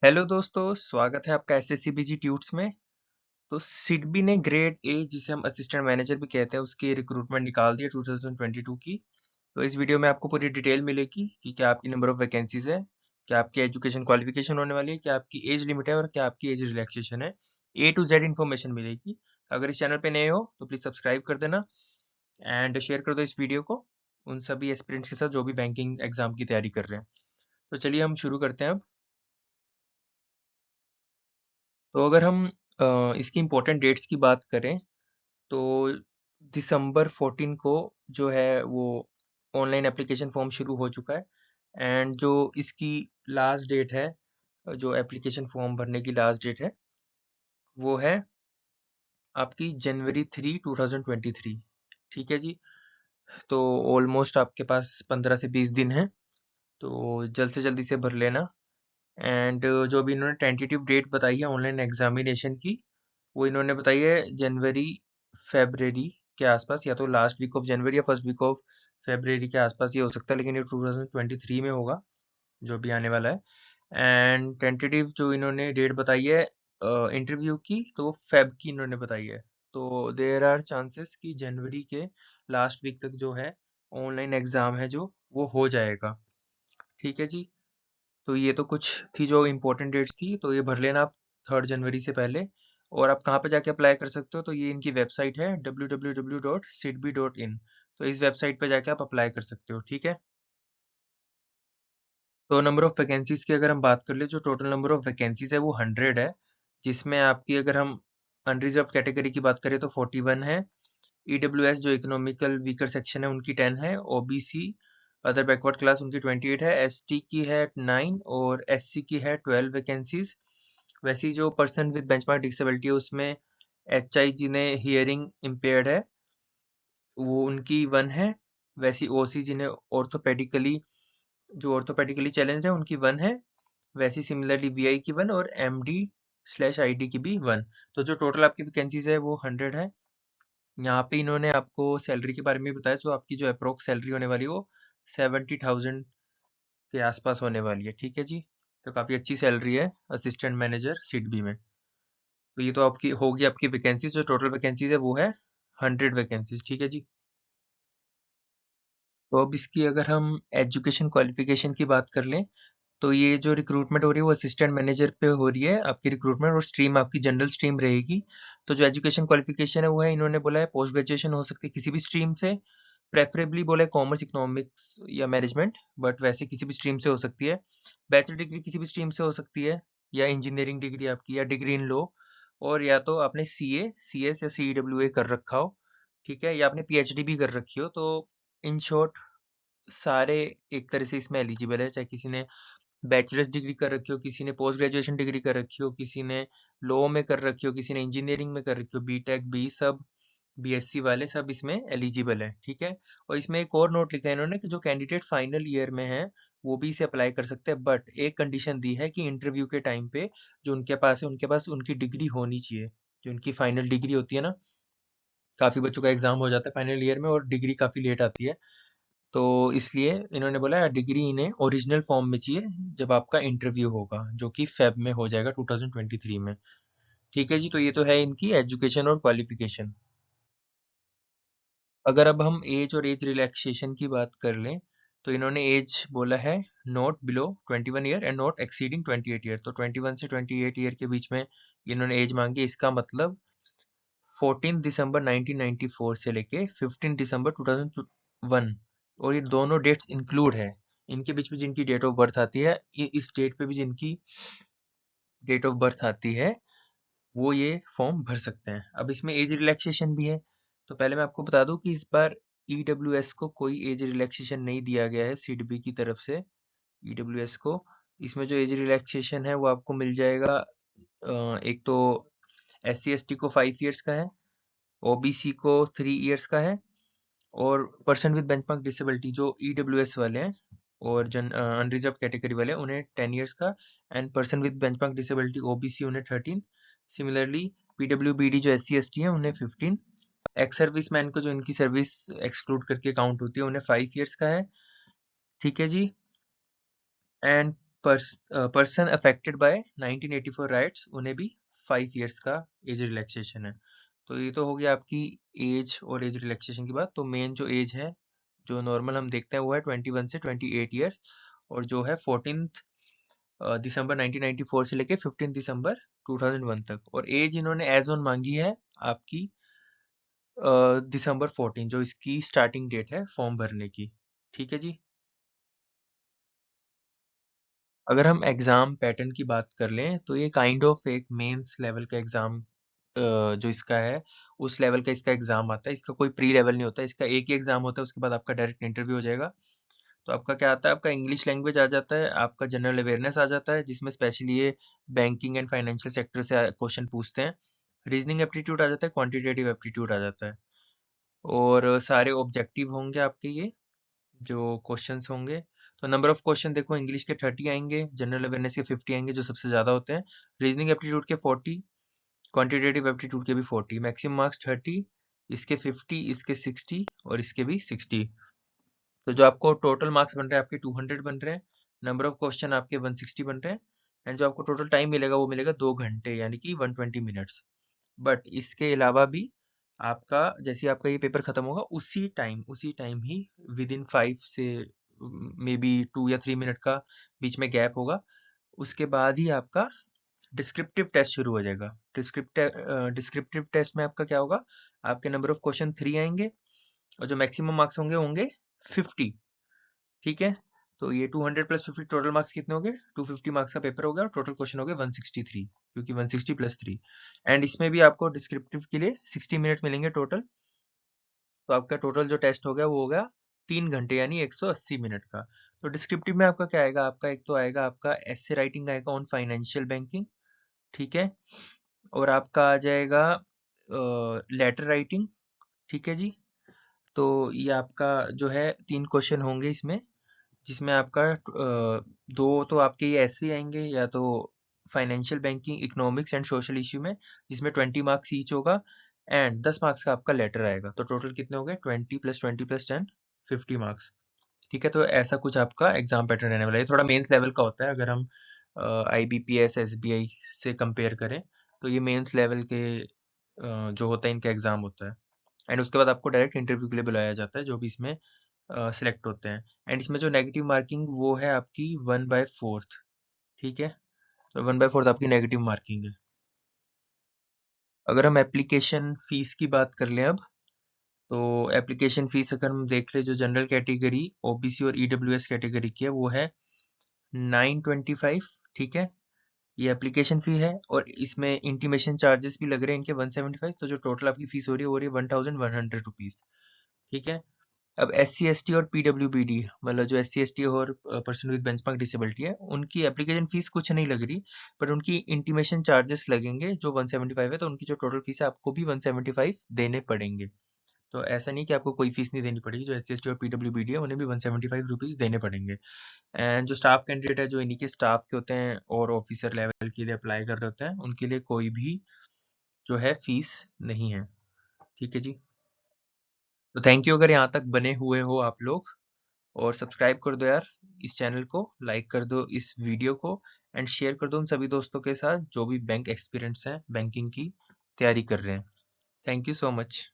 Hello दोस्तों, स्वागत है आपका एसएससी बीजी ट्यूट्स में। तो सिडबी ने ग्रेड ए, जिसे हम असिस्टेंट मैनेजर भी कहते हैं, उसकी रिक्रूटमेंट निकाल दी है 2022 की। तो इस वीडियो में आपको पूरी डिटेल मिलेगी कि क्या आपकी नंबर ऑफ वैकेंसीज है, क्या आपकी एजुकेशन क्वालिफिकेशन होने वाली है, क्या आपकी एज लिमिट है और क्या आपकी एज रिलैक्सेशन है। ए टू जेड इन्फॉर्मेशन मिलेगी। अगर इस चैनल पे नए हो तो प्लीज़ सब्सक्राइब कर देना एंड शेयर कर दो इस वीडियो को उन सभी एस्पिरेंट्स के साथ जो भी बैंकिंग एग्जाम की तैयारी कर रहे हैं। तो चलिए हम शुरू करते हैं अब। तो अगर हम इसकी इम्पोर्टेंट डेट्स की बात करें तो दिसंबर 14 को जो है वो ऑनलाइन एप्लीकेशन फॉर्म शुरू हो चुका है। एंड जो इसकी लास्ट डेट है, जो एप्लीकेशन फॉर्म भरने की लास्ट डेट है, वो है आपकी जनवरी 3, 2023। ठीक है जी। तो ऑलमोस्ट आपके पास 15 से 20 दिन है, तो जल्द से जल्दी से भर लेना। एंड जो भी इन्होंने टेंटेटिव डेट बताई है ऑनलाइन एग्जामिनेशन की, वो इन्होंने बताई है जनवरी फेब्रवरी के आसपास, या तो लास्ट वीक ऑफ जनवरी या फर्स्ट वीक ऑफ फेब्रवरी के आसपास ये हो सकता है, लेकिन ये 2023 में होगा जो भी आने वाला है। एंड टेंटेटिव जो इन्होंने डेट बताई है इंटरव्यू की, तो वो फेब की इन्होंने बताई है। तो देयर आर चांसेस कि जनवरी के लास्ट वीक तक जो है ऑनलाइन एग्जाम है जो वो हो जाएगा। ठीक है जी। तो ये तो कुछ थी जो इम्पोर्टेंट डेट्स थी, तो ये भर लेना आप 3 जनवरी से पहले। और आप कहाँ पे जाके अप्लाई कर सकते हो, तो ये इनकी वेबसाइट है www.sidbi.in। तो इस वेबसाइट पे जाके आप अप्लाई कर सकते हो। ठीक है। तो नंबर ऑफ वैकेंसीज की अगर हम बात कर ले, जो टोटल नंबर ऑफ वैकेंसीज है वो 100 है, जिसमें आपकी अगर हम अनरिजर्व कैटेगरी की बात करें तो 41 है। ईडब्ल्यूएस जो इकोनॉमिकल वीकर सेक्शन है उनकी 10 है। ओबीसी अदर बैकवर्ड क्लास उनकी 28 है। एसटी की है 9 और एससी की है 12 वैकेंसीज। वैसे ही जो पर्सन विद बेंचमार्क डिसेबिलिटी है उसमें एचआई जिन्हें हियरिंग इम्पेयर्ड है वो उनकी 1 है। वैसी ओसी जिन्हें ऑर्थोपेडिकली जो ऑर्थोपेडिकली चैलेंज है उनकी 1 है। वैसी सिमिलरली वीआई की 1 और एमडी/आईडी की भी 1। तो जो टोटल आपकी वैकेंसीज है वो 100 है। यहाँ पे इन्होंने आपको सैलरी के बारे में भी बताया, तो आपकी जो अप्रोक्स सैलरी होने वाली है वो 70,000 के आसपास होने वाली है। ठीक है जी। तो काफ़ी अच्छी सैलरी है असिस्टेंट मैनेजर सिडबी में। तो ये तो आपकी होगी आपकी वैकेंसीज, जो टोटल वैकेंसीज है वो है 100 वैकेंसीज। ठीक है जी। तो अब इसकी अगर हम एजुकेशन क्वालिफिकेशन की बात कर लें, तो ये जो रिक्रूटमेंट हो रही है वो असिस्टेंट मैनेजर पे हो रही है आपकी रिक्रूटमेंट, और स्ट्रीम आपकी जनरल स्ट्रीम रहेगी। तो जो एजुकेशन क्वालिफिकेशन है वो है, इन्होंने बोला है पोस्ट ग्रेजुएशन हो सकती है किसी भी स्ट्रीम से, प्रेफरेबली बोला है कॉमर्स, इकोनॉमिक्स या मैनेजमेंट, बट वैसे किसी भी स्ट्रीम से हो सकती है। बैचलर डिग्री किसी भी स्ट्रीम से हो सकती है, या इंजीनियरिंग डिग्री आपकी, या डिग्री इन लॉ, और या तो आपने सीए, सीएस या सीडब्ल्यूए कर रखा हो। ठीक है। या आपने पीएचडी भी कर रखी हो। तो इन शॉर्ट सारे एक तरह से इसमें एलिजिबल है, चाहे किसी ने बैचलर्स डिग्री कर रखी हो, किसी ने पोस्ट ग्रेजुएशन डिग्री कर रखी हो, किसी ने लॉ में कर रखी हो, किसी ने इंजीनियरिंग में कर रखी हो, बीटेक बी सब, बीएससी वाले सब इसमें एलिजिबल है। ठीक है। और इसमें एक और नोट लिखा है इन्होंने कि जो कैंडिडेट फाइनल ईयर में है वो भी इसे अप्लाई कर सकते हैं, बट एक कंडीशन दी है कि इंटरव्यू के टाइम पे जो उनके पास है उनके पास उनकी डिग्री होनी चाहिए। जो उनकी फाइनल डिग्री होती है ना, काफ़ी बच्चों का एग्जाम हो जाता है फाइनल ईयर में और डिग्री काफ़ी लेट आती है। तो इसलिए इन्होंने बोला डिग्री इन्हें ओरिजिनल फॉर्म में चाहिए जब आपका इंटरव्यू होगा, जो कि फेब में हो जाएगा 2023 में। ठीक है जी। तो ये तो है इनकी एजुकेशन और क्वालिफिकेशन। अगर अब हम एज और एज रिलैक्सेशन की बात कर लें, तो इन्होंने एज बोला है not below 21 year and not exceeding 28 year. तो 21 से 28 ईयर के बीच में इन्होंने एज मांगी। इसका मतलब 14 दिसंबर 1994 से लेके 15 दिसंबर 2001, और ये दोनों डेट्स इंक्लूड है। इनके बीच में जिनकी डेट ऑफ बर्थ आती है, ये इस डेट पे भी जिनकी डेट ऑफ बर्थ आती है वो ये फॉर्म भर सकते हैं। अब इसमें एज रिलैक्सेशन भी है। तो पहले मैं आपको बता दूं कि इस बार ईडब्ल्यूएस को कोई एज रिलैक्सेशन नहीं दिया गया है सिडबी की तरफ से। ईडब्ल्यूएस को इसमें जो एज रिलैक्सेशन है वो आपको मिल जाएगा। एक तो एस सी एस टी को 5 ईयर्स का है, ओबीसी को 3 ईयर्स का है, और पर्सन विद बेंचमार्क डिसेबिलिटी जो ईडब्ल्यूएस वाले हैं और जन अनरिजर्व कैटेगरी वाले हैं उन्हें 10 ईयर्स का, and person with benchmark disability OBC उन्हें 13। सिमिलरली पीडब्ल्यूबीडी जो एस सी एस टी है उन्हें 15। एक्स सर्विस मैन को जो इनकी सर्विस एक्सक्लूड करके काउंट होती है उन्हें 5 ईयर्स का है। ठीक है जी। And person affected by 1984 riots, उन्हें भी 5 इयर्स का एज रिलैक्सेशन है। तो ये तो हो गया आपकी एज और एज रिलैक्सेशन की बात। तो मेन जो एज है, जो नॉर्मल हम देखते हैं, वो है 21 से 28 ईयर्स, और जो है 14 दिसंबर 1994 से लेके 15 दिसंबर 2001 तक। और एज इन्होंने एज ऑन मांगी है आपकी दिसंबर 14, जो इसकी स्टार्टिंग डेट है फॉर्म भरने की। ठीक है जी। अगर हम एग्ज़ाम पैटर्न की बात कर लें, तो ये काइंड ऑफ एक मेंस लेवल का एग्ज़ाम जो इसका है, उस लेवल का इसका एग्ज़ाम आता है। इसका कोई प्री लेवल नहीं होता, इसका एक ही एग्ज़ाम होता है, उसके बाद आपका डायरेक्ट इंटरव्यू हो जाएगा। तो आपका क्या आता है, आपका इंग्लिश लैंग्वेज आ जाता है, आपका जनरल अवेयरनेस आ जाता है, जिसमें स्पेशली ये बैंकिंग एंड फाइनेंशियल सेक्टर से क्वेश्चन पूछते हैं। रीजनिंग एप्टीट्यूड आ जाता है, क्वांटिटेटिव एप्टीट्यूड आ जाता है, और सारे ऑब्जेक्टिव होंगे आपके ये जो क्वेश्चंस होंगे। तो नंबर ऑफ क्वेश्चन देखो, इंग्लिश के 30 आएंगे, जनरल अवेयरनेस के 50 आएंगे, जो सबसे ज़्यादा होते हैं। रीजनिंग एप्टीट्यूड के 40, क्वांटिटेटिव एप्टीट्यूड के भी 40, मैक्सिमम मार्क्स 30, इसके 50, इसके 60 और इसके भी 60। तो जो आपको टोटल मार्क्स बन रहे हैं आपके 200 बन रहे हैं, नंबर ऑफ क्वेश्चन आपके 160 बन रहे हैं, एंड जो आपको टोटल टाइम मिलेगा वो मिलेगा 2 घंटे, यानी कि 120 मिनट्स। बट इसके अलावा भी आपका, जैसे आपका ये पेपर खत्म होगा, उसी टाइम ही विद इन 5 से मे बी 2 या 3 मिनट का बीच में गैप होगा, उसके बाद ही आपका डिस्क्रिप्टिव टेस्ट शुरू हो जाएगा। डिस्क्रिप्टिव टेस्ट में आपका क्या होगा, आपके नंबर ऑफ क्वेश्चन 3 आएंगे, और जो मैक्सिमम मार्क्स होंगे होंगे 50। ठीक है। तो ये 200 + 50 टोटल मार्क्स कितने हो गए, 250 मार्क्स का पेपर हो गया, और टोटल क्वेश्चन हो गए 163, क्योंकि 160 + 3। एंड इसमें भी आपको डिस्क्रिप्टिव के लिए 60 मिनट मिलेंगे टोटल। तो आपका टोटल जो टेस्ट हो गया वो हो गया 3 घंटे, यानी 180 मिनट का। तो डिस्क्रिप्टिव में आपका क्या आएगा, आपका एक तो आएगा आपका एसे राइटिंग आएगा ऑन फाइनेंशियल बैंकिंग। ठीक है। और आपका आ जाएगा लेटर राइटिंग। ठीक है जी। तो ये आपका जो है 3 क्वेश्चन होंगे इसमें, जिसमें आपका दो तो आपके ये ऐसे आएंगे, या तो financial banking, economics and social issue में, जिसमें 20 मार्क्स ईच होगा, एंड 10 मार्क्स का आपका लेटर आएगा। तो टोटल कितने हो गए, 20 + 20 + 10, 50 मार्क्स। ठीक है। तो ऐसा कुछ आपका एग्जाम पैटर्न रहने वाला है। ये थोड़ा मेंस लेवल का होता है, अगर हम IBPS SBI से कंपेयर करें, तो ये मेंस लेवल के जो होता है इनका एग्जाम होता है। एंड उसके बाद आपको डायरेक्ट इंटरव्यू के लिए बुलाया जाता है, जो भी इसमें सिलेक्ट होते हैं। एंड इसमें जो नेगेटिव मार्किंग वो है आपकी 1/4। ठीक है। तो 1/4 आपकी नेगेटिव मार्किंग है। अगर हम एप्लीकेशन फीस की बात कर लें अब, तो एप्लीकेशन फीस अगर हम देख ले, जो जनरल कैटेगरी, OBC और EWS कैटेगरी की है, वो है 925। ठीक है। ये एप्लीकेशन फी है, और इसमें इंटीमेशन चार्जेस भी लग रहे हैं इनके 175। तो जो टोटल आपकी फीस हो रही है 1100 रुपीज़। ठीक है। अब SC ST और PWBD, मतलब जो SC ST और पर्सन विद बेंचमार्क डिसेबिलिटी है, उनकी एप्लीकेशन फीस कुछ नहीं लग रही, पर उनकी इंटीमेशन चार्जेस लगेंगे जो 175 है। तो उनकी जो टोटल फीस है आपको भी 175 देने पड़ेंगे। तो ऐसा नहीं कि आपको कोई फीस नहीं देनी पड़ेगी, जो SC ST और PWBD है उन्हें भी 175 रुपीज़ देने पड़ेंगे। एंड जो स्टाफ कैंडिडेट है, जो इन्हीं के स्टाफ के होते हैं और ऑफिसर लेवल के लिए अप्लाई कर रहे होते हैं, उनके लिए कोई भी जो है फीस नहीं है। ठीक है जी। तो थैंक यू अगर यहाँ तक बने हुए हो आप लोग, और सब्सक्राइब कर दो यार इस चैनल को, लाइक कर दो इस वीडियो को, एंड शेयर कर दो उन सभी दोस्तों के साथ जो भी बैंक एक्सपीरियंस हैं, बैंकिंग की तैयारी कर रहे हैं। Thank you so much.